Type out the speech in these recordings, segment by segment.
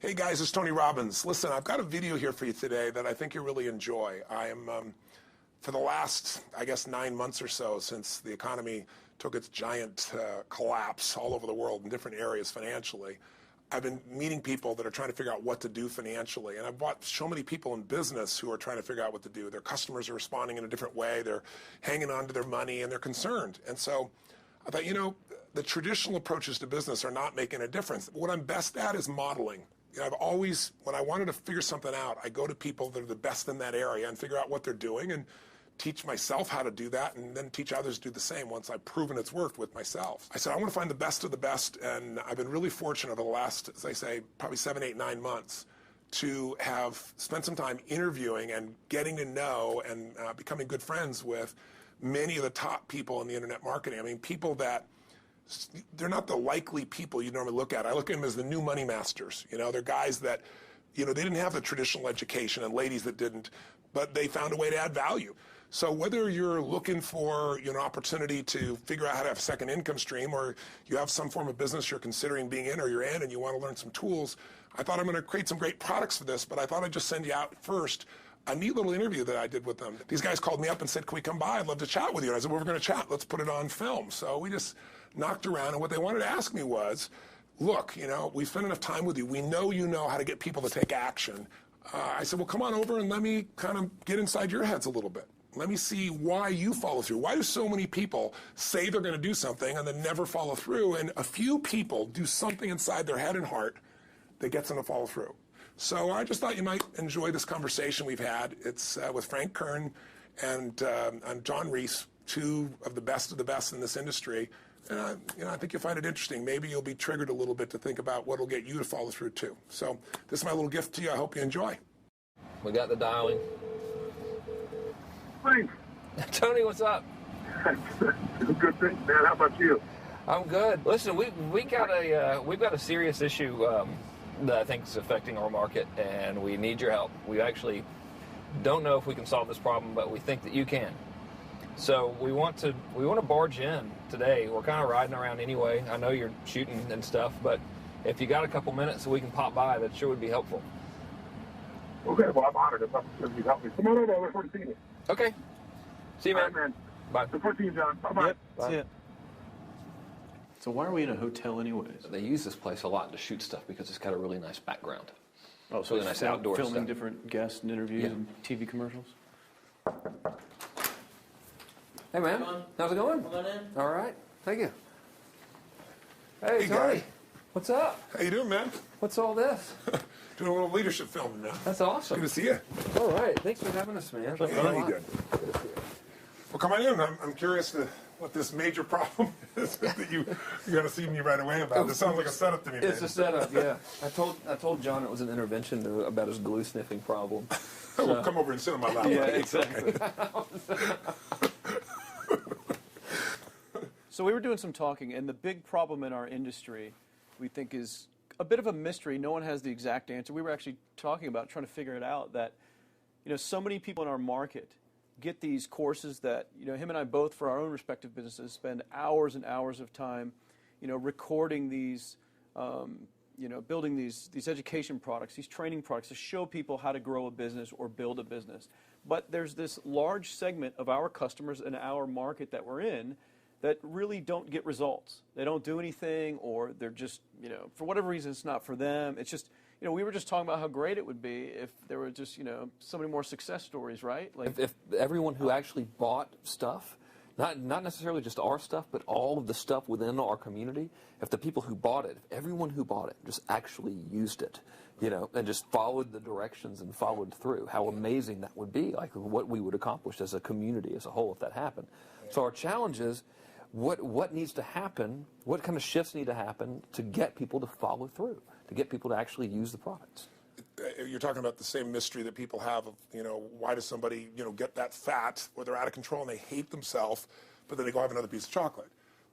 Hey guys, it's Tony Robbins. Listen, I've got a video here for you today that I think you'll really enjoy. I am, for the last, I guess, 9 months or so since the economy took its giant collapse all over the world in different areas financially, I've been meeting people that are trying to figure out what to do financially. And I've watched so many people in business who are trying to figure out what to do. Their customers are responding in a different way. They're hanging on to their money and they're concerned. And so I thought, you know, the traditional approaches to business are not making a difference. What I'm best at is modeling. You know, I've always, when I wanted to figure something out, I go to people that are the best in that area and figure out what they're doing and teach myself how to do that and then teach others to do the same once I've proven it's worked with myself. I said, I want to find the best of the best, and I've been really fortunate over the last, as I say, probably 7, 8, 9 months to have spent some time interviewing and getting to know and becoming good friends with many of the top people in the internet marketing. I mean, people that they're not the likely people you normally look at. I look at them as the new money masters. You know, they're guys that, you know, they didn't have the traditional education and ladies that didn't, but they found a way to add value. So whether you're looking for, you know, opportunity to figure out how to have a second income stream, or you have some form of business you're considering being in or you're in and you want to learn some tools, I thought I'm going to create some great products for this, but I thought I'd just send you out first a neat little interview that I did with them. These guys called me up and said, can we come by? I'd love to chat with you. And I said, well, we're going to chat. Let's put it on film. So we just knocked around, and what they wanted to ask me was, look, you know, we've spent enough time with you. We know you know how to get people to take action. I said, well, come on over and let me kind of get inside your heads a little bit. Let me see why you follow through. Why do so many people say they're going to do something and then never follow through? And a few people do something inside their head and heart that gets them to follow through. So I just thought you might enjoy this conversation we've had. It's with Frank Kern and John Reese, two of the best in this industry. And you know, I think you'll find it interesting. Maybe you'll be triggered a little bit to think about what will get you to follow through too. So this is my little gift to you. I hope you enjoy. We got the dialing. Thanks. Tony, what's up? Good thing, man. How about you? I'm good. Listen, we've got a serious issue that I think is affecting our market, and we need your help. We actually don't know if we can solve this problem, but we think that you can. So we want to barge in today. We're kind of riding around anyway. I know you're shooting and stuff, but if you got a couple minutes so we can pop by, that sure would be helpful. Okay, well, I'm honored if you help me. Come on over. I look forward to seeing you. Okay. See you, man. All right, man. Bye. Look forward to seeing you, John. Bye-bye. Yep, that's it. So why are we in a hotel anyways? They use this place a lot to shoot stuff because it's got a really nice background. Oh, so really nice outdoor filming stuff. different guests and interviews and TV commercials? Hey, man. How's it going? Come on in. All right. Thank you. Hey, Tony. guy. What's up? How you doing, man? What's all this? Doing a little leadership filming now. That's awesome. Good to see you. All right. Thanks for having us, man. How you doing? Well, come on in. I'm curious to what this major problem is that you're going to see me right away about. This sounds like a setup to me, man. It's a setup, yeah. I told John it was an intervention about his glue sniffing problem. Well, come over and sit on my lap. Yeah, buddy. exactly. So we were doing some talking, and the big problem in our industry, we think, is a bit of a mystery. No one has the exact answer. We were actually talking about trying to figure it out, that, you know, so many people in our market get these courses that, you know, him and I both, for our own respective businesses, spend hours and hours of time, you know, recording these, you know, building these education products, these training products to show people how to grow a business or build a business. But there's this large segment of our customers and our market that we're in that really don't get results. They don't do anything, or they're just, you know, for whatever reason, it's not for them. It's just, you know, we were just talking about how great it would be if there were just, you know, so many more success stories, right? Like If everyone who actually bought stuff, not necessarily just our stuff, but all of the stuff within our community, if the people who bought it, if everyone who bought it just actually used it, you know, and just followed the directions and followed through, how amazing that would be, like what we would accomplish as a community as a whole if that happened. So our challenge is, what needs to happen, what kind of shifts need to happen to get people to follow through, to get people to actually use the products? You're talking about the same mystery that people have of, you know, why does somebody, you know, get that fat where they're out of control and they hate themselves, but then they go have another piece of chocolate?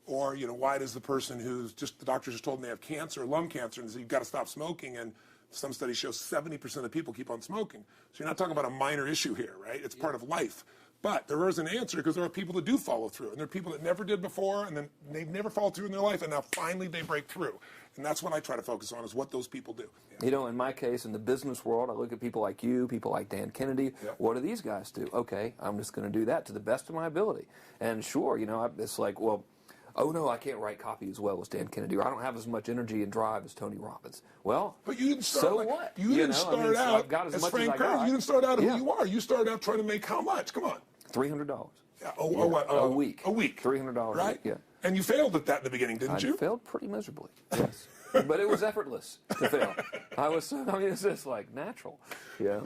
Or, you know, why does the person who's just, the doctor just told them they have cancer, lung cancer, and said you've got to stop smoking, and some studies show 70% of the people keep on smoking. So you're not talking about a minor issue here, right? It's part of life. But there is an answer because there are people that do follow through, and there are people that never did before, and then they've never followed through in their life, and now finally they break through. And that's what I try to focus on, is what those people do. You know, in my case, in the business world, I look at people like you, people like Dan Kennedy. Yep. What do these guys do? Okay, I'm just going to do that to the best of my ability. And sure, you know, it's like, well, oh no, I can't write copy as well as Dan Kennedy, or I don't have as much energy and drive as Tony Robbins. Well, but you didn't start so like, what? You didn't start so out I've got as much Frank as I Kern. got. You didn't start out who Yeah. you are. You started out trying to make how much? Come on. $300. Yeah, A week. A week. $300 right? a week, yeah. And you failed at that in the beginning, didn't you? I failed pretty miserably, yes. But it was effortless to fail. It's just like natural, yeah.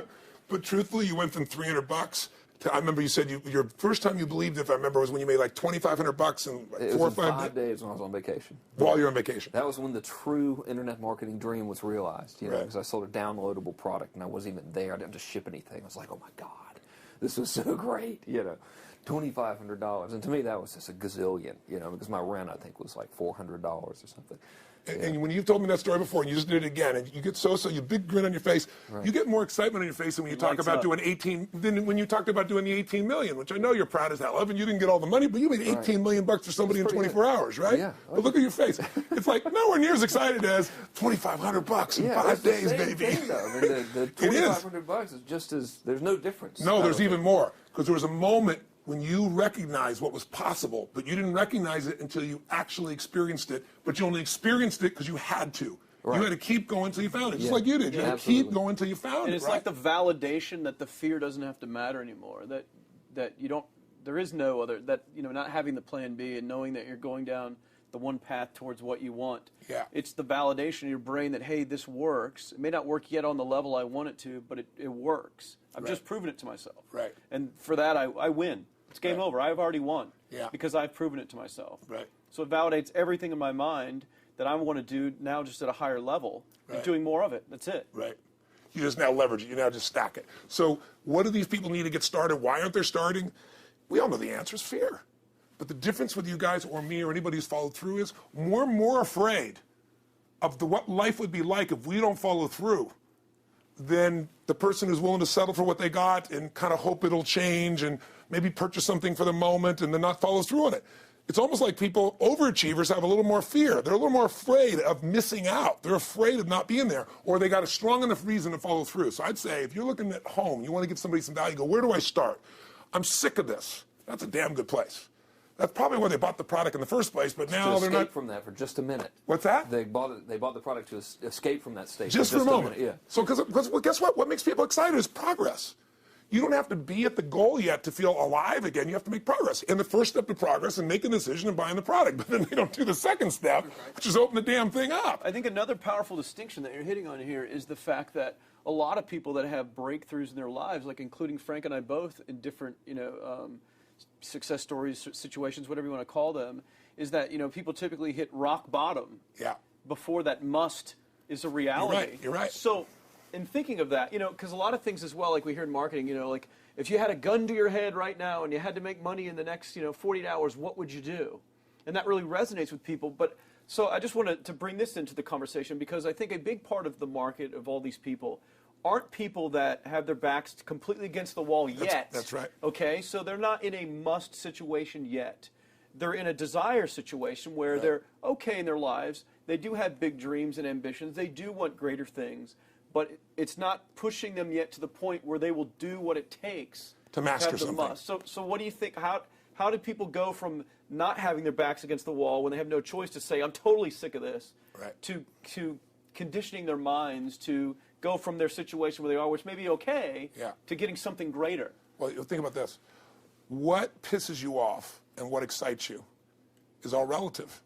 But truthfully, you went from $300 to, I remember you said your first time you believed, if I remember, was when you made like $2,500 in like It 4 or was 5 in 5 days when I was on vacation. While you're on vacation. That was when the true internet marketing dream was realized, you know, Right. because I sold a downloadable product and I wasn't even there. I didn't have to ship anything. I was like, oh my God, this was so great, you know. $2,500, and to me that was just a gazillion, you know, because my rent I think was like $400 or something. And when you've told me that story before, and you just did it again, and you get you big grin on your face. Right. You get more excitement on your face than when you talk lights about up. doing 18. Than when you talked about doing the 18 million, which I know you're proud as hell of, and you didn't get all the money, but you made 18 million bucks for somebody in That's pretty 24 good. hours, right? Yeah. But look at your face. It's like nowhere near as excited as $2,500 in 5 it's the days, same baby. thing, though. I mean, the It is. $2,500 is just as there's no difference. No, I there's don't even think. more, because there was a moment when you recognized what was possible, but you didn't recognize it until you actually experienced it, but you only experienced it because you had to. Right. You had to keep going until you found it, just Yeah. like you did. You Yeah, had to keep absolutely. going until you found And it, it's right? like the validation that the fear doesn't have to matter anymore. That you don't. There is no other. That, you know, not having the plan B and knowing that you're going down the one path towards what you want. Yeah. It's the validation in your brain that, hey, this works. It may not work yet on the level I want it to, but it works. I've Right. just proven it to myself. Right. And for that, I win. It's game Right. over. I've already won. Yeah. Because I've proven it to myself. Right. So it validates everything in my mind that I want to do now, just at a higher level, Right. and doing more of it. That's it. Right. You just now leverage it. You now just stack it. So what do these people need to get started? Why aren't they starting? We all know the answer is fear. But the difference with you guys or me or anybody who's followed through is we're more afraid of what life would be like if we don't follow through than the person who's willing to settle for what they got and kind of hope it'll change and maybe purchase something for the moment and then not follow through on it. It's almost like people, overachievers, have a little more fear. They're a little more afraid of missing out. They're afraid of not being there, or they got a strong enough reason to follow through. So I'd say if you're looking at home, you want to give somebody some value, go, where do I start? I'm sick of this. That's a damn good place. That's probably why they bought the product in the first place, but now To they're escape not. from that for just a minute. What's that? They bought the product to escape from that state. Just for a moment. minute, yeah. So, because well, guess what? What makes people excited is progress. You don't have to be at the goal yet to feel alive again. You have to make progress. And the first step to progress is making a decision and buying the product. But then they don't do the second step, which is open the damn thing up. I think another powerful distinction that you're hitting on here is the fact that a lot of people that have breakthroughs in their lives, like including Frank and I both in different, success stories, situations, whatever you want to call them, is that, people typically hit rock bottom Yeah. before that must is a reality. You're right. So in thinking of that, because a lot of things as well, like we hear in marketing, like if you had a gun to your head right now and you had to make money in the next, 48 hours, what would you do? And that really resonates with people. But so I just wanted to bring this into the conversation because I think a big part of the market of all these people aren't people that have their backs completely against the wall yet. That's right. Okay, so they're not in a must situation yet. They're in a desire situation where they're okay in their lives. They do have big dreams and ambitions. They do want greater things. But it's not pushing them yet to the point where they will do what it takes To master have the something. must. So what do you think? How do people go from not having their backs against the wall when they have no choice to say, I'm totally sick of this, Right. to conditioning their minds to go from their situation where they are, which may be okay, to getting something greater? Well, think about this. What pisses you off and what excites you is all relative.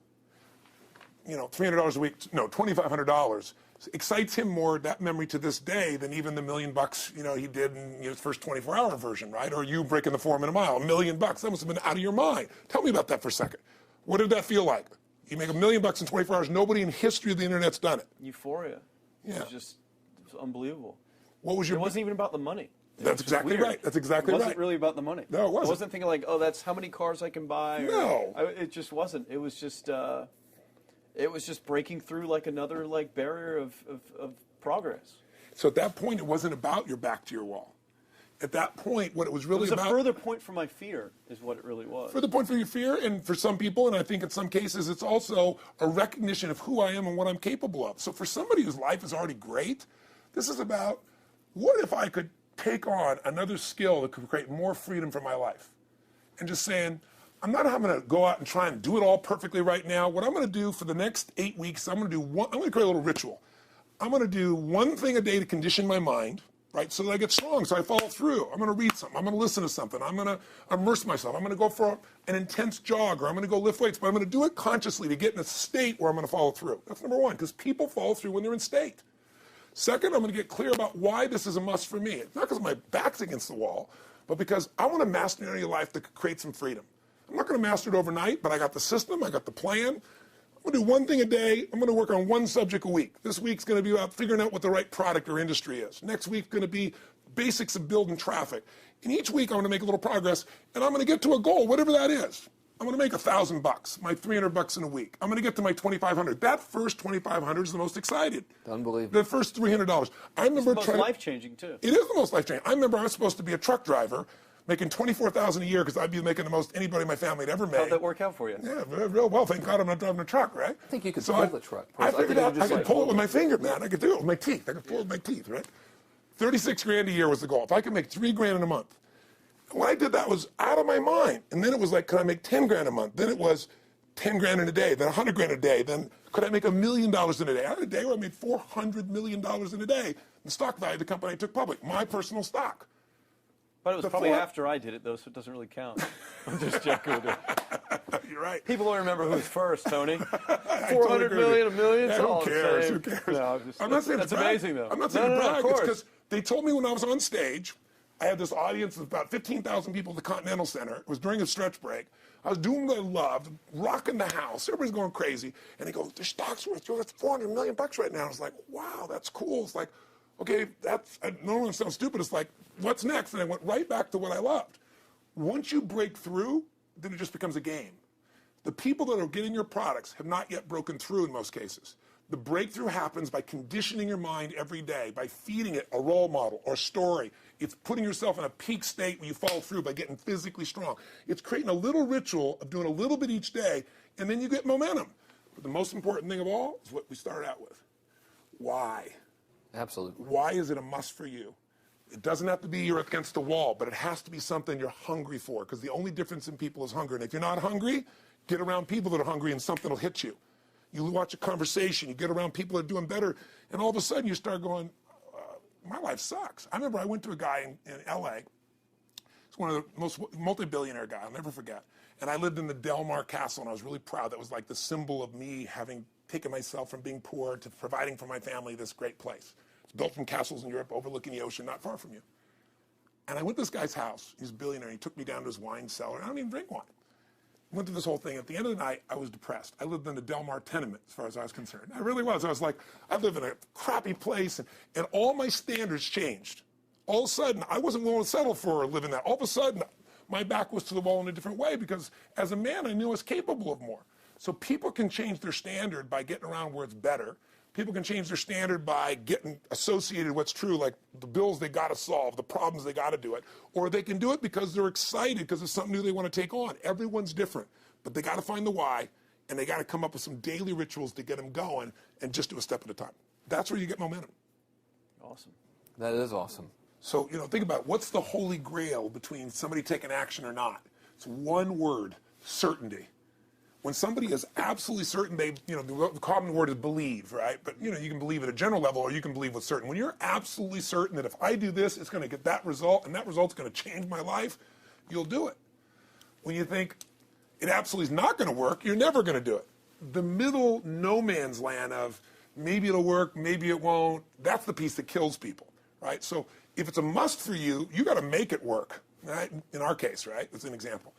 $300 a week, no, $2,500 excites him more, that memory to this day, than even the $1 million he did in his first 24-hour version, right? Or you breaking the 4-minute mile, $1 million. That must have been out of your mind. Tell me about that for a second. What did that feel like? You make $1 million in 24 hours. Nobody in history of the internet's done it. Euphoria. Yeah. It was unbelievable. What was your? It wasn't even about the money. That's exactly weird. right. That's exactly It right. wasn't really about the money. No, it wasn't. I wasn't thinking like, oh, that's how many cars I can buy. No. It just wasn't. It was just breaking through like another barrier of progress. So at that point, it wasn't about your back to your wall. at that point, what it was really It was about. a further point for my fear, is what it really was. Further point for your fear, and for some people, and I think in some cases, it's also a recognition of who I am and what I'm capable of. So for somebody whose life is already great, this is about, what if I could take on another skill that could create more freedom for my life? And just saying, I'm not having to go out and try and do it all perfectly right now. What I'm going to do for the next 8 weeks, I'm going to create a little ritual. I'm going to do one thing a day to condition my mind, right, so that I get strong, so I follow through. I'm going to read something. I'm going to listen to something. I'm going to immerse myself. I'm going to go for an intense jog, or I'm going to go lift weights, but I'm going to do it consciously to get in a state where I'm going to follow through. That's number one, because people follow through when they're in state. Second, I'm going to get clear about why this is a must for me. It's not because my back's against the wall, but because I want to master an area of life that could create some freedom. I'm not going to master it overnight, but I got the system, I got the plan. I'm going to do one thing a day. I'm going to work on one subject a week. This week's going to be about figuring out what the right product or industry is. Next week's going to be basics of building traffic. And each week I'm going to make a little progress, and I'm going to get to a goal, whatever that is. I'm going to make $1,000, my $300 in a week. I'm going to get to my $2,500. That first $2,500 is the most excited. Unbelievable. The first $300. I remember It's the most life-changing, too. It is the most life-changing. I remember I was supposed to be a truck driver, making $24,000 a year, because I'd be making the most anybody in my family had ever made. How'd that work out for you? Yeah, real well. Thank God I'm not driving a truck, right? I think you could pull the truck. I figured out I could pull it with my finger, Yeah. man. I could do it with my teeth. I could pull it with my teeth, right? 36 grand a year was the goal. If I could make 3 grand in a month. When I did that, was out of my mind. And then it was like, could I make 10 grand a month? Then it was 10 grand in a day, then 100 grand a day. Then could I make $1 million in a day? I had a day where I made $400 million in a day. The stock value of the company I took public, my personal stock. But it was probably after I did it, though, so it doesn't really count. I'm just joking with you. You're right. People will remember who's first, Tony. Totally 400 million, a million. Yeah, who cares? Who cares? No, I'm not saying that's to brag. amazing, though. I'm not saying to brag. Of course. It's because they told me when I was on stage, I had this audience of about 15,000 people at the Continental Center. It was during a stretch break. I was doing what I loved, rocking the house. Everybody's going crazy. And they go, their stock's worth $400 million right now. I was like, wow, that's cool. It's like, okay, no one sounds stupid. It's like, what's next? And I went right back to what I loved. Once you break through, then it just becomes a game. The people that are getting your products have not yet broken through in most cases. The breakthrough happens by conditioning your mind every day, by feeding it a role model or story. It's putting yourself in a peak state where you follow through by getting physically strong. It's creating a little ritual of doing a little bit each day, and then you get momentum. But the most important thing of all is what we started out with. Why? Absolutely. Why is it a must for you? It doesn't have to be you're against the wall, but it has to be something you're hungry for, because the only difference in people is hunger. And if you're not hungry, get around people that are hungry and something will hit you. You watch a conversation, you get around people that are doing better, and all of a sudden you start going, my life sucks. I remember I went to a guy in L.A. He's one of the most multi-billionaire guy, I'll never forget. And I lived in the Del Mar Castle, and I was really proud. That was like the symbol of me having taken myself from being poor to providing for my family this great place. It's built from castles in Europe overlooking the ocean, not far from you. And I went to this guy's house. He's a billionaire. He took me down to his wine cellar. I don't even drink wine. Went through this whole thing. At the end of the night, I was depressed. I lived in the Del Mar tenement, as far as I was concerned. I really was. I was like, I live in a crappy place, and all my standards changed. All of a sudden, I wasn't willing to settle for living that. All of a sudden, my back was to the wall in a different way, because as a man, I knew I was capable of more. So people can change their standard by getting around where it's better. People can change their standard by getting associated with what's true, like the bills they got to solve, the problems they got to do it. Or they can do it because they're excited, because it's something new they want to take on. Everyone's different, but they got to find the why, and they got to come up with some daily rituals to get them going, and just do a step at a time. That's where you get momentum. Awesome. That is awesome. So, think about what's the holy grail between somebody taking action or not. It's one word: certainty. When somebody is absolutely certain, the common word is believe, right? But, you can believe at a general level, or you can believe with certain. When you're absolutely certain that if I do this, it's going to get that result, and that result's going to change my life, you'll do it. When you think it absolutely is not going to work, you're never going to do it. The middle no man's land of maybe it'll work, maybe it won't, that's the piece that kills people, right? So if it's a must for you, you got to make it work, right? In our case, right? It's an example.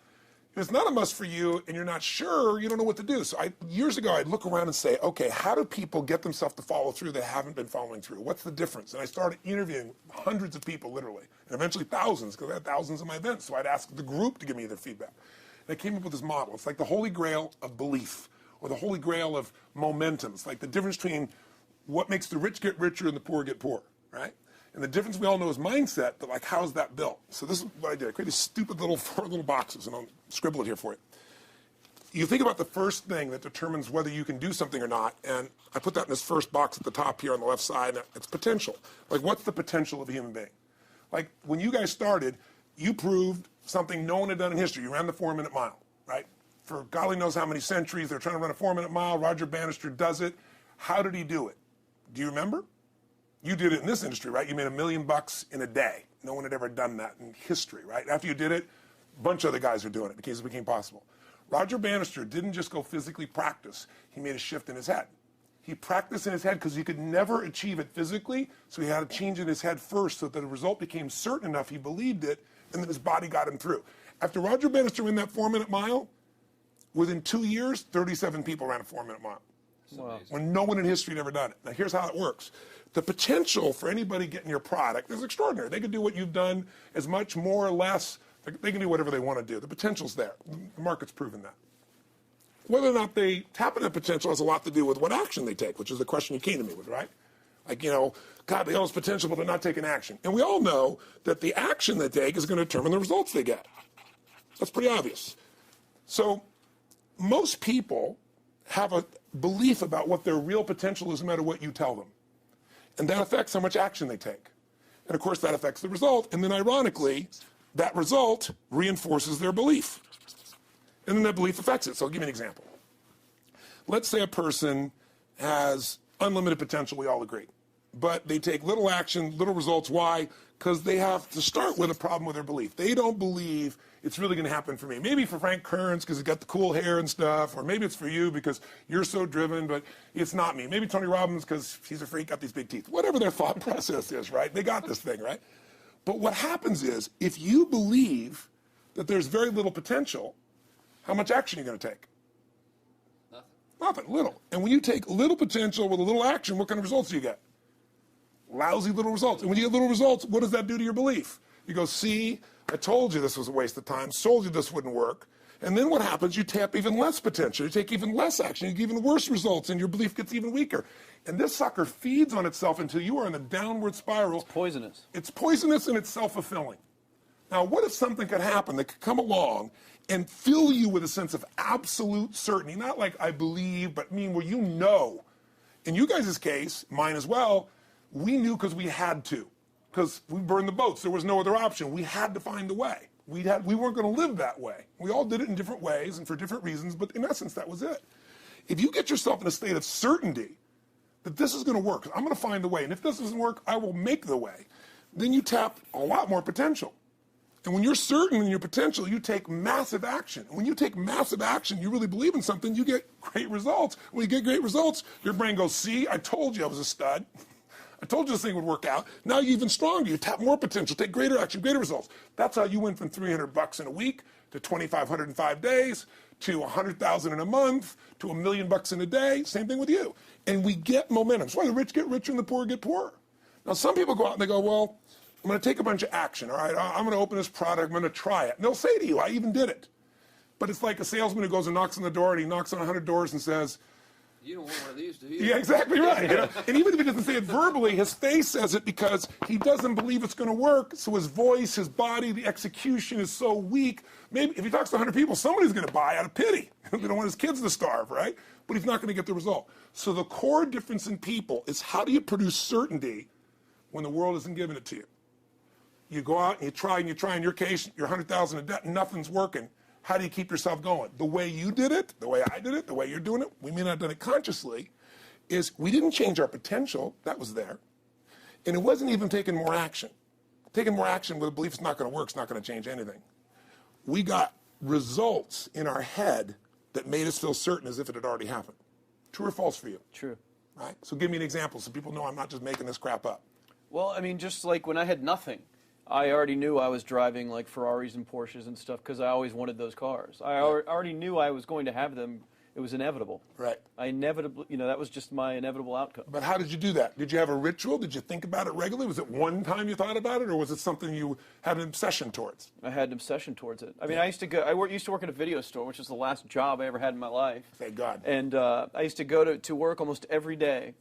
If it's not a must for you and you're not sure, you don't know what to do. So years ago, I'd look around and say, okay, how do people get themselves to follow through that haven't been following through? What's the difference? And I started interviewing hundreds of people, literally, and eventually thousands, because I had thousands of my events. So I'd ask the group to give me their feedback. And I came up with this model. It's like the holy grail of belief, or the holy grail of momentum. It's like the difference between what makes the rich get richer and the poor get poor, right? And the difference we all know is mindset, but like, how's that built? So this is what I did. I created stupid little 4 little boxes, and I'll scribble it here for you. You think about the first thing that determines whether you can do something or not, and I put that in this first box at the top here on the left side, and it's potential. Like, what's the potential of a human being? Like, when you guys started, you proved something no one had done in history. You ran the 4-minute mile, right? For golly knows how many centuries, they're trying to run a 4-minute mile. Roger Bannister does it. How did he do it? Do you remember? You did it in this industry, right? You made $1 million in a day. No one had ever done that in history, right? After you did it, a bunch of other guys were doing it because it became possible. Roger Bannister didn't just go physically practice. He made a shift in his head. He practiced in his head because he could never achieve it physically, so he had to change in his head first so that the result became certain enough he believed it, and then his body got him through. After Roger Bannister ran that 4-minute mile, within 2 years, 37 people ran a 4-minute mile. Wow. When no one in history had ever done it. Now, here's how it works. The potential for anybody getting your product is extraordinary. They can do what you've done as much, more or less. They can do whatever they want to do. The potential's there. The market's proven that. Whether or not they tap into that potential has a lot to do with what action they take, which is the question you came to me with, right? Like, you know, God, they all have potential, but they're not taking action. And we all know that the action they take is going to determine the results they get. That's pretty obvious. So most people have a belief about what their real potential is no matter what you tell them. And that affects how much action they take. And of course, that affects the result. And then ironically, that result reinforces their belief. And then that belief affects it. So I'll give you an example. Let's say a person has unlimited potential, we all agree. But they take little action, little results. Why? Because they have to start with a problem with their belief. They don't believe it's really going to happen for me. Maybe for Frank Kearns because he's got the cool hair and stuff, or maybe it's for you because you're so driven, but it's not me. Maybe Tony Robbins because he's a freak, got these big teeth. Whatever their thought process is, right? They got this thing, right? But what happens is, if you believe that there's very little potential, how much action are you going to take? Nothing, little. And when you take little potential with a little action, what kind of results do you get? Lousy little results. And when you get little results, what does that do to your belief? You go, see, I told you this was a waste of time, told you this wouldn't work. And then what happens? You tap even less potential. You take even less action. You get even worse results, and your belief gets even weaker. And this sucker feeds on itself until you are in the downward spiral. It's poisonous. It's poisonous and it's self-fulfilling. Now, what if something could happen that could come along and fill you with a sense of absolute certainty? Not like I believe, but mean where you know. In you guys' case, mine as well, we knew because we had to. Because we burned the boats. There was no other option. We had to find a way. We weren't going to live that way. We all did it in different ways and for different reasons, but in essence, that was it. If you get yourself in a state of certainty that this is going to work, I'm going to find the way, and if this doesn't work, I will make the way, then you tap a lot more potential. And when you're certain in your potential, you take massive action. And when you take massive action, you really believe in something, you get great results. When you get great results, your brain goes, see, I told you I was a stud. I told you this thing would work out. Now you're even stronger. You tap more potential, take greater action, greater results. That's how you went from $300 in a week to $2,500 in 5 days to $100,000 in a month to $1 million in a day. Same thing with you. And we get momentum. That's why the rich get richer and the poor get poorer. Now some people go out and they go, well, I'm going to take a bunch of action. All right, I'm going to open this product. I'm going to try it. And they'll say to you, I even did it. But it's like a salesman who goes and knocks on the door, and he knocks on 100 doors and says, you don't want one of these, do you? yeah, exactly right. You know? And even if he doesn't say it verbally, his face says it because he doesn't believe it's going to work. So his voice, his body, the execution is so weak. Maybe if he talks to 100 people, somebody's going to buy out of pity. They don't want his kids to starve, right? But he's not going to get the result. So the core difference in people is how do you produce certainty when the world isn't giving it to you? You go out and you try. In your case, you're $100,000 in debt and nothing's working. How do you keep yourself going? The way you did it, the way I did it, the way you're doing it, we may not have done it consciously, is we didn't change our potential. That was there. And it wasn't even taking more action. Taking more action with a belief it's not going to work, it's not going to change anything. We got results in our head that made us feel certain as if it had already happened. True or false for you? True. Right? So give me an example so people know I'm not just making this crap up. Well, I mean, just like when I had nothing, I already knew I was driving like Ferraris and Porsches and stuff because I always wanted those cars. I already knew I was going to have them. It was inevitable. Right. I inevitably, that was just my inevitable outcome. But how did you do that? Did you have a ritual? Did you think about it regularly? Was it one time you thought about it, or was it something you had an obsession towards? I had an obsession towards it. I mean, I used to work at a video store, which is the last job I ever had in my life. Thank God. And I used to go to work almost every day.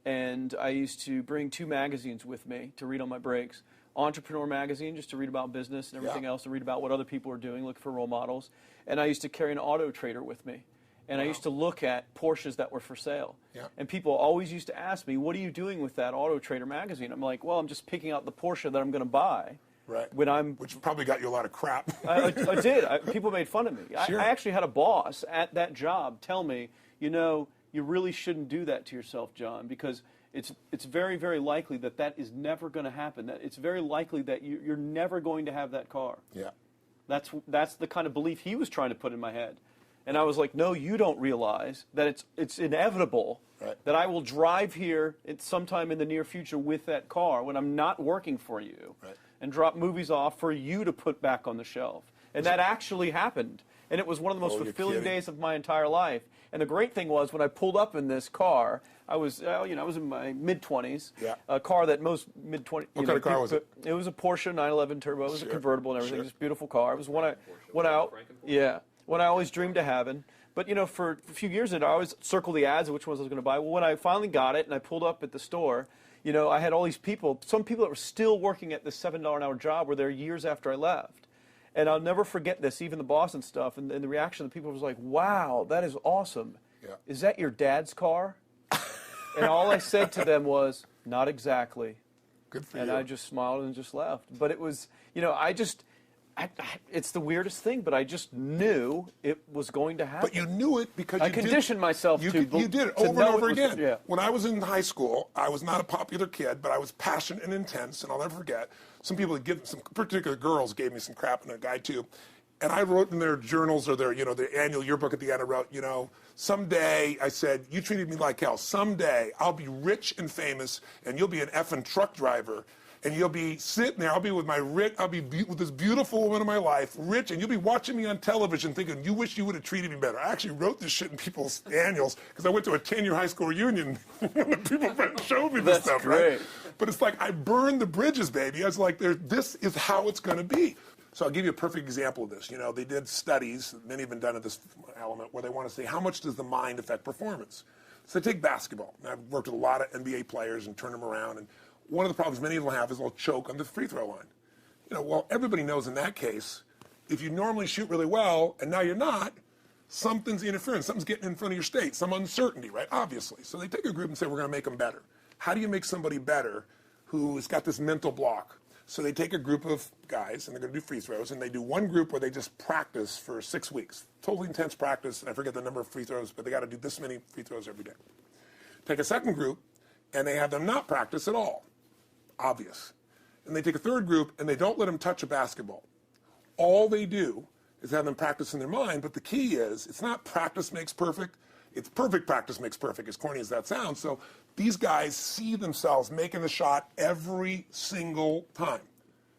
and I used to bring 2 magazines with me to read on my breaks. Entrepreneur magazine, just to read about business and everything else, to read about what other people are doing, look for role models. And I used to carry an Auto Trader with me. And I used to look at Porsches that were for sale. Yeah. And people always used to ask me, what are you doing with that Auto Trader magazine? I'm like, well, I'm just picking out the Porsche that I'm going to buy. Right. Which probably got you a lot of crap. I did. People made fun of me. Sure. I actually had a boss at that job tell me, you really shouldn't do that to yourself, John, because it's very, very likely that is never going to happen. That it's very likely that you're never going to have that car. Yeah. That's the kind of belief he was trying to put in my head. And I was like, no, you don't realize that it's inevitable that I will drive here sometime in the near future with that car when I'm not working for you and drop movies off for you to put back on the shelf. And that actually happened. And it was one of the most fulfilling days of my entire life. And the great thing was when I pulled up in this car, I was in my mid-20s, a car that most mid-20s. What kind of car was it? It was a Porsche 911 Turbo. It was a convertible and everything. It was a beautiful car. It was one I always dreamed of having. But, for a few years, I always circled the ads of which ones I was going to buy. Well, when I finally got it and I pulled up at the store, I had all these people, some people that were still working at this $7 an hour job were there years after I left. And I'll never forget this, even the boss and stuff, and the reaction of the people was like, wow, that is awesome. Yeah. Is that your dad's car? And all I said to them was, not exactly. Good for you. And I just smiled and just left. But it was, it's the weirdest thing, but I just knew it was going to happen. But you knew it because I conditioned myself you to did it over and over again. Yeah. When I was in high school, I was not a popular kid, but I was passionate and intense, and I'll never forget. Some particular girls gave me some crap, and a guy too. And I wrote in their journals or their annual yearbook at the end, I wrote, someday, I said, you treated me like hell. Someday I'll be rich and famous, and you'll be an effing truck driver. And you'll be sitting there, I'll be with with this beautiful woman of my life, rich, and you'll be watching me on television thinking, you wish you would have treated me better. I actually wrote this shit in people's annuals because I went to a 10-year high school reunion and people showed me this stuff, great. right? But it's like, I burned the bridges, baby. I was like, this is how it's going to be. So I'll give you a perfect example of this. They did studies, many have been done at this element, where they want to say, how much does the mind affect performance? So they take basketball. And I've worked with a lot of NBA players and turned them around, and one of the problems many of them have is they'll choke on the free throw line. Well, everybody knows in that case, if you normally shoot really well and now you're not, something's interfering, something's getting in front of your state, some uncertainty, right? Obviously. So they take a group and say, we're going to make them better. How do you make somebody better who's got this mental block? So they take a group of guys and they're going to do free throws, and they do one group where they just practice for 6 weeks. Totally intense practice, and I forget the number of free throws, but they got to do this many free throws every day. Take a second group, and they have them not practice at all. Obvious. And they take a third group and they don't let them touch a basketball. All they do is have them practice in their mind, but the key is it's not practice makes perfect, it's perfect practice makes perfect, as corny as that sounds. So these guys see themselves making the shot every single time,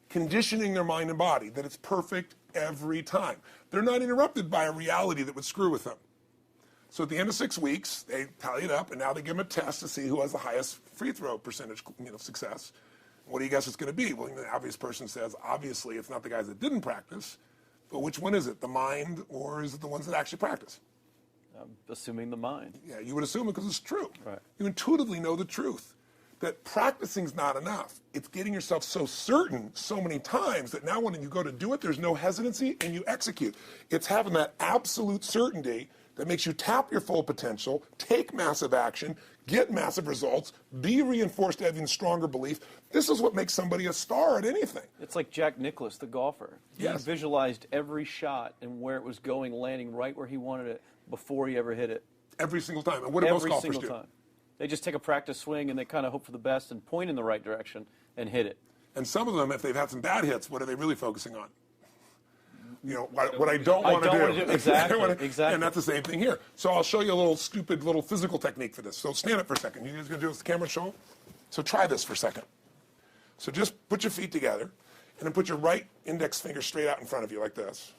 conditioning their mind and body that it's perfect every time. They're not interrupted by a reality that would screw with them. So at the end of 6 weeks, they tally it up, and now they give them a test to see who has the highest free throw percentage success. What do you guess it's going to be? Well, the obvious person says, obviously, it's not the guys that didn't practice, but which one is it, the mind, or is it the ones that actually practice? I'm assuming the mind. Yeah, you would assume it because it's true. Right. You intuitively know the truth, that practicing's not enough. It's getting yourself so certain so many times that now when you go to do it, there's no hesitancy, and you execute. It's having that absolute certainty that makes you tap your full potential, take massive action, get massive results, be reinforced to having stronger belief. This is what makes somebody a star at anything. It's like Jack Nicklaus, the golfer. Yes. He visualized every shot and where it was going, landing right where he wanted it before he ever hit it. Every single time. And what do most golfers do? Every single time. They just take a practice swing and they kind of hope for the best and point in the right direction and hit it. And some of them, if they've had some bad hits, what are they really focusing on? What I don't want to do. Exactly. And that's the same thing here. So I'll show you a little stupid little physical technique for this. So stand up for a second. You guys going to do this with the camera show? So try this for a second. So just put your feet together, and then put your right index finger straight out in front of you like this.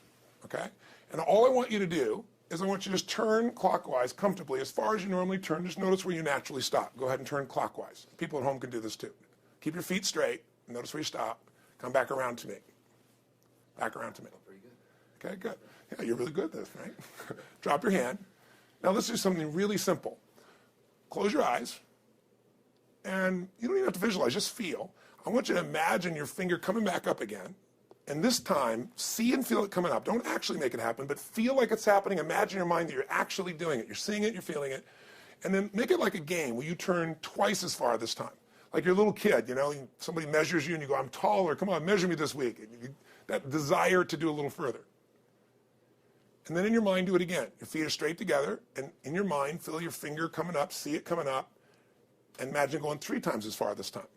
Okay? And all I want you to do is I want you to just turn clockwise comfortably as far as you normally turn. Just notice where you naturally stop. Go ahead and turn clockwise. People at home can do this too. Keep your feet straight. Notice where you stop. Come back around to me. Back around to me. Okay, good. Yeah, you're really good at this, right? Drop your hand. Now let's do something really simple. Close your eyes. And you don't even have to visualize, just feel. I want you to imagine your finger coming back up again. And this time, see and feel it coming up. Don't actually make it happen, but feel like it's happening. Imagine in your mind that you're actually doing it. You're seeing it, you're feeling it. And then make it like a game where you turn twice as far this time. Like you're a little kid, you know, somebody measures you and you go, I'm taller, come on, measure me this week. That desire to do a little further. And then in your mind, do it again. Your feet are straight together, and in your mind, feel your finger coming up, see it coming up, and imagine going 3 times as far this time.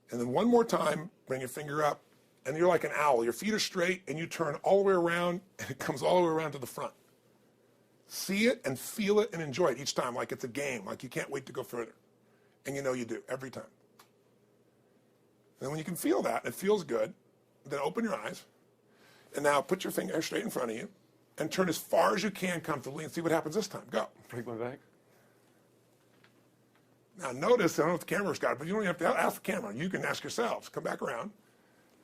And then one more time, bring your finger up, and you're like an owl. Your feet are straight, and you turn all the way around, and it comes all the way around to the front. See it and feel it and enjoy it each time like it's a game, like you can't wait to go further. And you know you do, every time. And when you can feel that, and it feels good, then open your eyes, and now put your finger straight in front of you, and turn as far as you can comfortably and see what happens this time. Go. Break my back. Now notice, I don't know if the camera's got it, but you don't even have to ask the camera. You can ask yourselves. Come back around.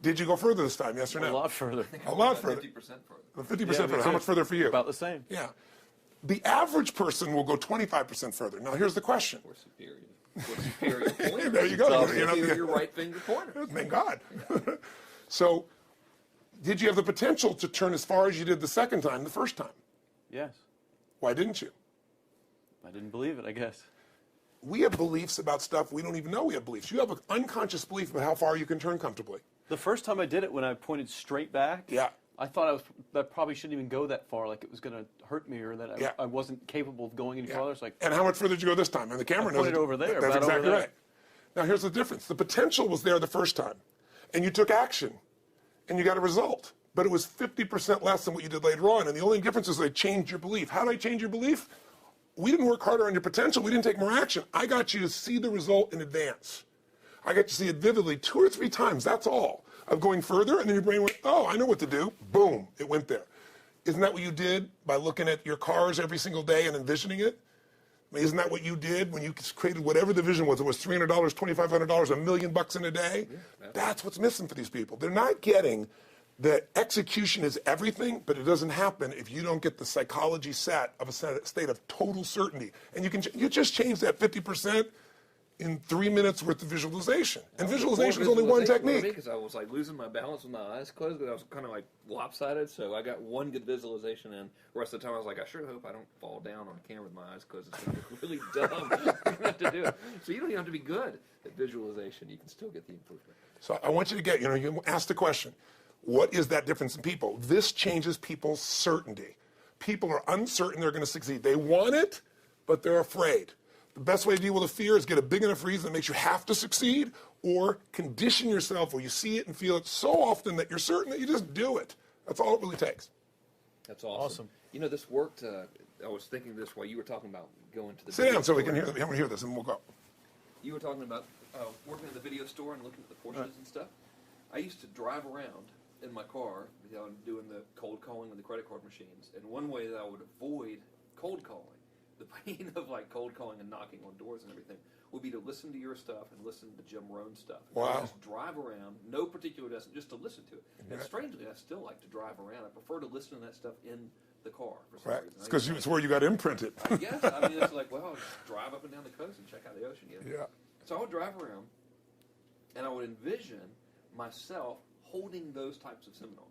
Did you go further this time, yes or no? A lot further. A lot further. 50% further. 50% further. How much further for you? About the same. Yeah. The average person will go 25% further. Now here's the question. We're superior. We're superior pointers. There you go. So your right finger pointer. Thank God. So, did you have the potential to turn as far as you did the second time, the first time? Yes. Why didn't you? I didn't believe it, I guess. We have beliefs about stuff we don't even know we have beliefs. You have an unconscious belief about how far you can turn comfortably. The first time I did it, when I pointed straight back, Yeah. I thought that probably shouldn't even go that far, like it was going to hurt me, or that I wasn't capable of going any farther. It's like, And how much further did you go this time? And the camera I knows pointed over there, That's about exactly over there. right. Now here's the difference. The potential was there the first time, and you took action, and you got a result. But it was 50% less than what you did later on. And the only difference is they changed your belief. How did I change your belief? We didn't work harder on your potential. We didn't take more action. I got you to see the result in advance. I got you to see it vividly 2 or 3 times. That's all. Of going further, and then your brain went, oh, I know what to do. Boom, it went there. Isn't that what you did by looking at your cars every single day and envisioning it? I mean, isn't that what you did when you created whatever the vision was? It was $300, $2,500, $1 million in a day? Yeah, that's what's missing for these people. They're not getting that execution is everything, but it doesn't happen if you don't get the psychology set of a state of total certainty. And you just change that 50% in 3 minutes worth of visualization. And visualization is only one technique. Because I was like losing my balance with my eyes closed, because I was kind of like lopsided. So I got one good visualization in. The rest of the time I was like, I sure hope I don't fall down on camera with my eyes closed. It's going to look really dumb. I'm going to have to do it. So you don't even have to be good at visualization. You can still get the improvement. So I want you to get, you ask the question, what is that difference in people? This changes people's certainty. People are uncertain they're going to succeed. They want it, but they're afraid. The best way to deal with a fear is get a big enough reason that makes you have to succeed, or condition yourself where you see it and feel it so often that you're certain that you just do it. That's all it really takes. That's awesome. You know, this worked. I was thinking this while you were talking about going to the Sit down so we can hear this, and we'll go. You were talking about working in the video store and looking at the Porsches and stuff. I used to drive around in my car, doing the cold calling with the credit card machines. And one way that I would avoid cold calling, the pain of like cold calling and knocking on doors and everything, would be to listen to your stuff and listen to Jim Rohn stuff. Wow. Just drive around, no particular destination, just to listen to it. And strangely, I still like to drive around. I prefer to listen to that stuff in the car for some reason. It's because it's where you got imprinted. I guess. I mean, it's like, well, I'll just drive up and down the coast and check out the ocean. Yeah. So I would drive around, and I would envision myself holding those types of seminars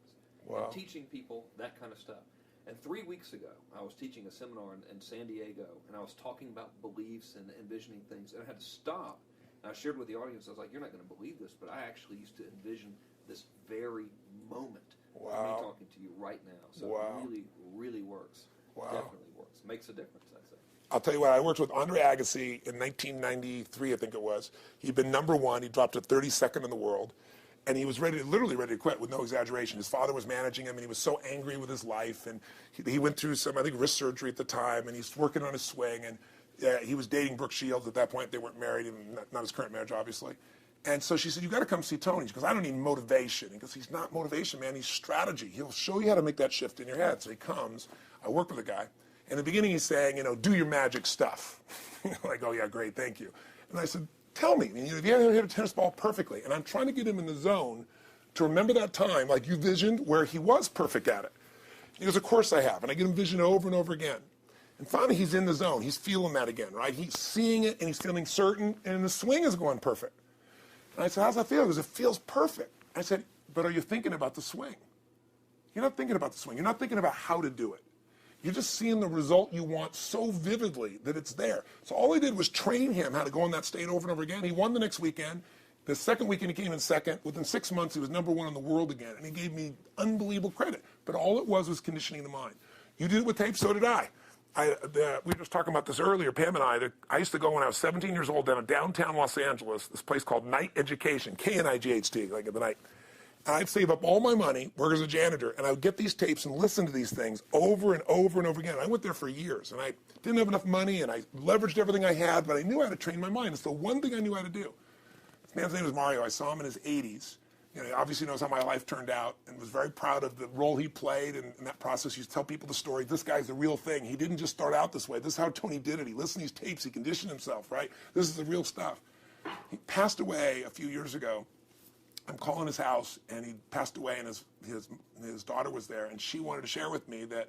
and teaching people that kind of stuff. And 3 weeks ago, I was teaching a seminar in San Diego, and I was talking about beliefs and envisioning things, and I had to stop. And I shared with the audience, I was like, you're not going to believe this, but I actually used to envision this very moment of me talking to you right now. So it really, really works. Definitely works. Makes a difference, I'd say. I'll tell you what, I worked with Andre Agassi in 1993, I think it was. He'd been #1. He dropped to 32nd in the world. And he was literally ready to quit with no exaggeration. His father was managing him, and he was so angry with his life. And he went through some, I think, wrist surgery at the time, and he's working on his swing. And he was dating Brooke Shields at that point. They weren't married, and not his current marriage, obviously. And so she said, you got to come see Tony. She goes, I don't need motivation. He goes, he's not motivation, man. He's strategy. He'll show you how to make that shift in your head. So he comes. I work with the guy. In the beginning, he's saying, do your magic stuff. Like, oh, yeah, great, thank you. And I said, tell me, if you ever hit a tennis ball perfectly, and I'm trying to get him in the zone to remember that time, like you visioned, where he was perfect at it. He goes, of course I have. And I get him vision over and over again. And finally, he's in the zone. He's feeling that again, right? He's seeing it, and he's feeling certain, and the swing is going perfect. And I said, how's that feel? He goes, it feels perfect. I said, but are you thinking about the swing? You're not thinking about the swing. You're not thinking about how to do it. You're just seeing the result you want so vividly that it's there. So all I did was train him how to go in that state over and over again. He won the next weekend. The second weekend, he came in second. Within 6 months, he was #1 in the world again, and he gave me unbelievable credit. But all it was conditioning the mind. You did it with tape, so did I. We were just talking about this earlier, Pam and I used to go when I was 17 years old down in downtown Los Angeles, this place called Night Education, K-N-I-G-H-T, like in the night. And I'd save up all my money, work as a janitor, and I would get these tapes and listen to these things over and over and over again. I went there for years, and I didn't have enough money, and I leveraged everything I had, but I knew how to train my mind. It's the one thing I knew how to do. This man's name was Mario. I saw him in his 80s. You know, he obviously knows how my life turned out and was very proud of the role he played in that process. He used to tell people the story. This guy's the real thing. He didn't just start out this way. This is how Tony did it. He listened to these tapes. He conditioned himself, right? This is the real stuff. He passed away a few years ago. I'm calling his house, and he passed away, and his daughter was there, and she wanted to share with me that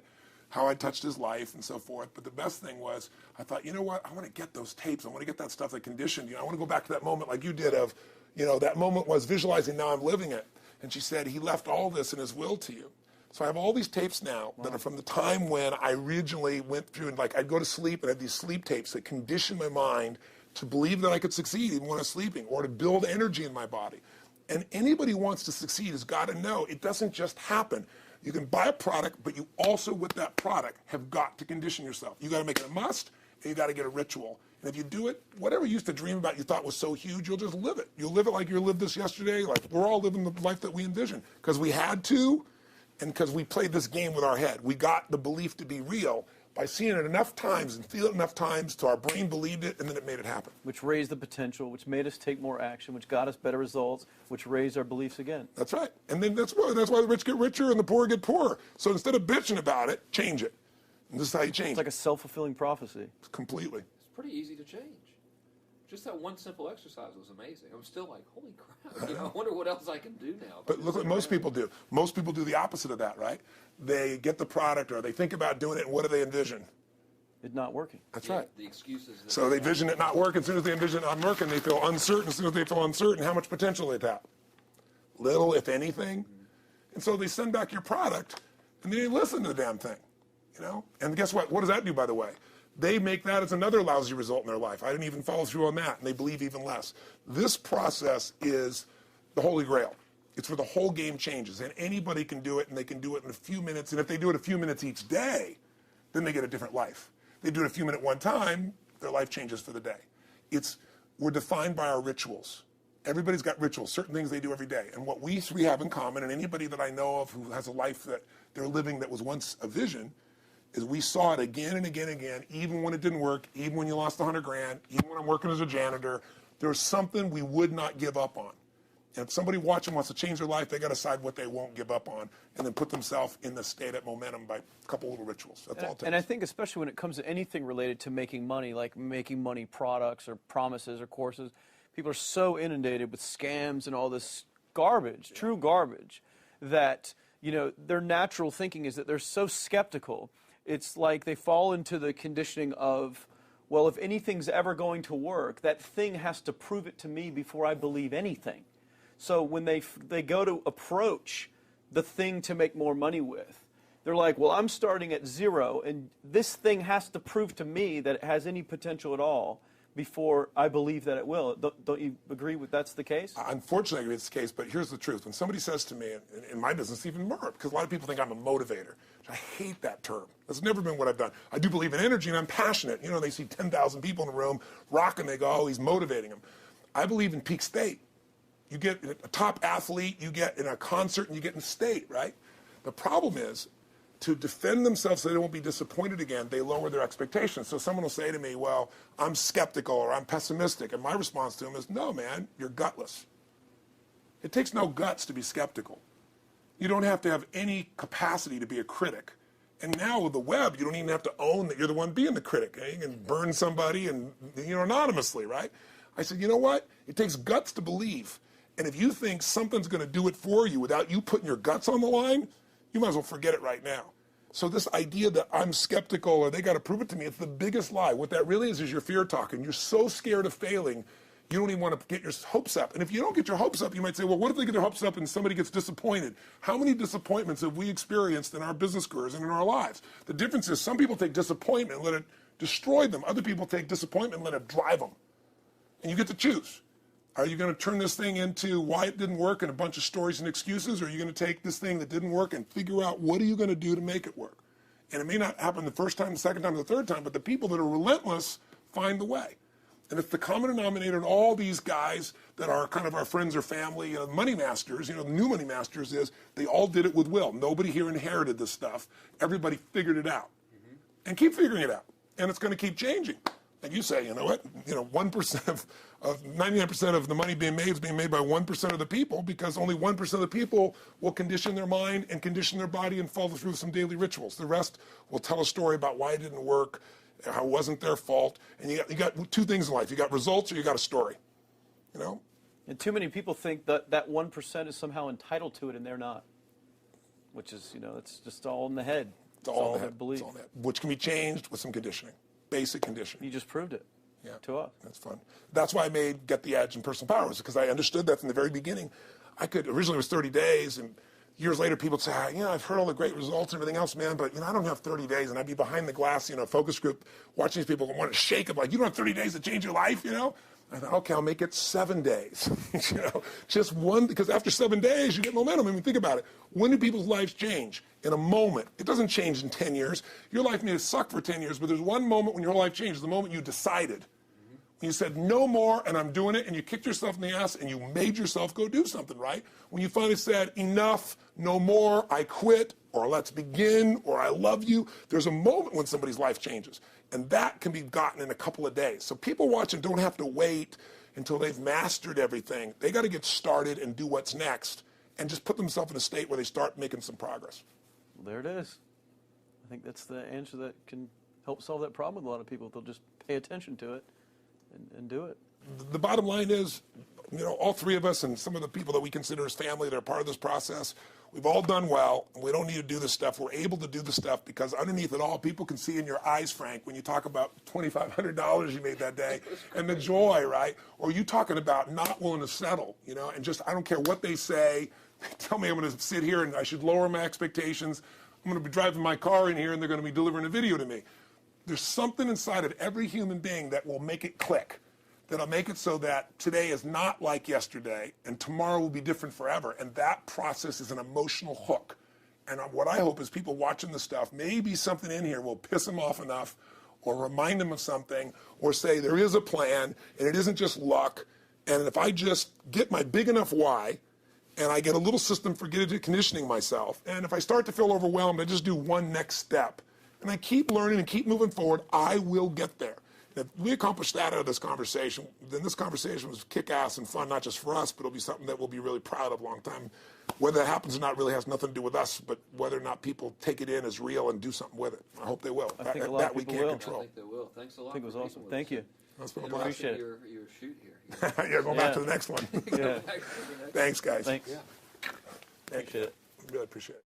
how I touched his life and so forth. But the best thing was, I thought, you know what? I want to get those tapes. I want to get that stuff that conditioned. You know, I want to go back to that moment like you did of, you know, that moment was visualizing, now I'm living it. And she said, he left all this in his will to you. So I have all these tapes now that are from the time when I originally went through, and like I'd go to sleep and I had these sleep tapes that conditioned my mind to believe that I could succeed even when I was sleeping, or to build energy in my body. And anybody who wants to succeed has got to know it doesn't just happen. You can buy a product, but you also, with that product, have got to condition yourself. You got to make it a must, and you got to get a ritual. And if you do it, whatever you used to dream about you thought was so huge, you'll just live it. You'll live it like you lived this yesterday. Like we're all living the life that we envisioned because we had to, and because we played this game with our head. We got the belief to be real by seeing it enough times and feel it enough times till our brain believed it, and then it made it happen. Which raised the potential, which made us take more action, which got us better results, which raised our beliefs again. That's right. And then that's why the rich get richer and the poor get poorer. So instead of bitching about it, change it. And this is how you change it. It's like a self-fulfilling prophecy. Completely. It's pretty easy to change. Just that one simple exercise was amazing. I'm still like, holy crap, you know, I wonder what else I can do now. But look what most people do. Most people do the opposite of that, right? They get the product or they think about doing it, and what do they envision? It's not working. That's right. The excuses. So they envision it not working. As soon as they envision it not working, they feel uncertain. As soon as they feel uncertain, how much potential they tap? Little, if anything. And so they send back your product, and they didn't listen to the damn thing, you know? And guess what? What does that do, by the way? They make that as another lousy result in their life. I didn't even follow through on that, and they believe even less. This process is the Holy Grail. It's where the whole game changes, and anybody can do it, and they can do it in a few minutes. And if they do it a few minutes each day, then they get a different life. They do it a few minutes one time, their life changes for the day. We're defined by our rituals. Everybody's got rituals, certain things they do every day. And what we three have in common, and anybody that I know of who has a life that they're living that was once a vision, is we saw it again and again and again, even when it didn't work, even when you lost 100 grand, even when I'm working as a janitor. There's something we would not give up on. And if somebody watching wants to change their life, they got to decide what they won't give up on, and then put themselves in the state of momentum by a couple little rituals. That's all it takes. And I think especially when it comes to anything related to making money, like making money products or promises or courses, people are so inundated with scams and all this garbage, true garbage, that, you know, their natural thinking is that they're so skeptical. It's like they fall into the conditioning of, well, if anything's ever going to work, that thing has to prove it to me before I believe anything. So when they go to approach the thing to make more money with, they're like, well, I'm starting at zero, and this thing has to prove to me that it has any potential at all before I believe that it will. Don't you agree with that's the case? Unfortunately, I agree it's the case, but here's the truth. When somebody says to me, in my business, even more, because a lot of people think I'm a motivator. I hate that term. That's never been what I've done. I do believe in energy, and I'm passionate. You know, they see 10,000 people in the room rocking, they go, oh, he's motivating them. I believe in peak state. You get a top athlete, you get in a concert, and you get in state, right? The problem is, to defend themselves so they won't be disappointed again, they lower their expectations. So someone will say to me, well, I'm skeptical or I'm pessimistic. And my response to them is, no, man, you're gutless. It takes no guts to be skeptical. You don't have to have any capacity to be a critic. And now with the web, you don't even have to own that you're the one being the critic. You can burn somebody and, you know, anonymously, right? I said, you know what? It takes guts to believe. And if you think something's going to do it for you without you putting your guts on the line, you might as well forget it right now. So this idea that I'm skeptical or they got to prove it to me, it's the biggest lie. What that really is your fear talking. You're so scared of failing, you don't even want to get your hopes up. And if you don't get your hopes up, you might say, well, what if they get their hopes up and somebody gets disappointed? How many disappointments have we experienced in our business careers and in our lives? The difference is some people take disappointment and let it destroy them. Other people take disappointment and let it drive them. And you get to choose. Are you going to turn this thing into why it didn't work and a bunch of stories and excuses, or are you going to take this thing that didn't work and figure out what are you going to do to make it work? And it may not happen the first time, the second time, the third time, but the people that are relentless find the way. And it's the common denominator in all these guys that are kind of our friends or family, money masters, the new money masters is they all did it with will. Nobody here inherited this stuff. Everybody figured it out. And keep figuring it out. And it's going to keep changing. And you say, you know what, 1% of 99% of the money being made is being made by 1% of the people, because only 1% of the people will condition their mind and condition their body and follow through some daily rituals. The rest will tell a story about why it didn't work, how it wasn't their fault. And you got two things in life. You got results or you got a story, And too many people think that that 1% is somehow entitled to it, and they're not. Which is, it's just all in the head. It's all in their the head. belief. It's all in the head, which can be changed with some conditioning, basic conditioning. You just proved it. Yeah, to us. That's fun. That's why I made Get the Edge and Personal Power, because I understood that from the very beginning. Originally it was 30 days, and years later people would say, I've heard all the great results and everything else, man, but I don't have 30 days, and I'd be behind the glass, focus group, watching these people want to shake them, like, you don't have 30 days to change your life, I thought, okay, I'll make it 7 days, just one, because after 7 days you get momentum. I mean, think about it. When do people's lives change? In a moment. It doesn't change in 10 years. Your life may suck for 10 years, but there's one moment when your whole life changes, the moment you decided. When you said, no more, and I'm doing it, and you kicked yourself in the ass, and you made yourself go do something, right? When you finally said, enough, no more, I quit, or let's begin, or I love you, there's a moment when somebody's life changes. And that can be gotten in a couple of days. So people watching don't have to wait until they've mastered everything. They got to get started and do what's next, and just put themselves in a state where they start making some progress. Well, there it is. I think that's the answer that can help solve that problem with a lot of people. They'll just pay attention to it and do it. The bottom line is, all three of us and some of the people that we consider as family that are part of this process, we've all done well, and we don't need to do this stuff. We're able to do the stuff because underneath it all, people can see in your eyes, Frank, when you talk about $2,500 you made that day and the joy, right? Or you talking about not willing to settle, and just, I don't care what they say. They tell me I'm going to sit here and I should lower my expectations. I'm going to be driving my car in here and they're going to be delivering a video to me. There's something inside of every human being that will make it click, that'll make it so that today is not like yesterday and tomorrow will be different forever. And that process is an emotional hook. And what I hope is people watching this stuff, maybe something in here will piss them off enough or remind them of something or say there is a plan and it isn't just luck. And if I just get my big enough why, and I get a little system for conditioning myself, and if I start to feel overwhelmed, I just do one next step. And I keep learning and keep moving forward, I will get there. And if we accomplish that out of this conversation, then this conversation was kick-ass and fun, not just for us, but it'll be something that we'll be really proud of a long time. Whether that happens or not really has nothing to do with us, but whether or not people take it in as real and do something with it. I hope they will. I think a lot of people will. I think they will. Thanks a lot. I think it was awesome. Thank you. That's been a And blast. Appreciate it. your shoot here. Yeah, go back to the next one. Yeah. Thanks, guys. Thanks. Yeah. Thank Appreciate you. it. Really appreciate it.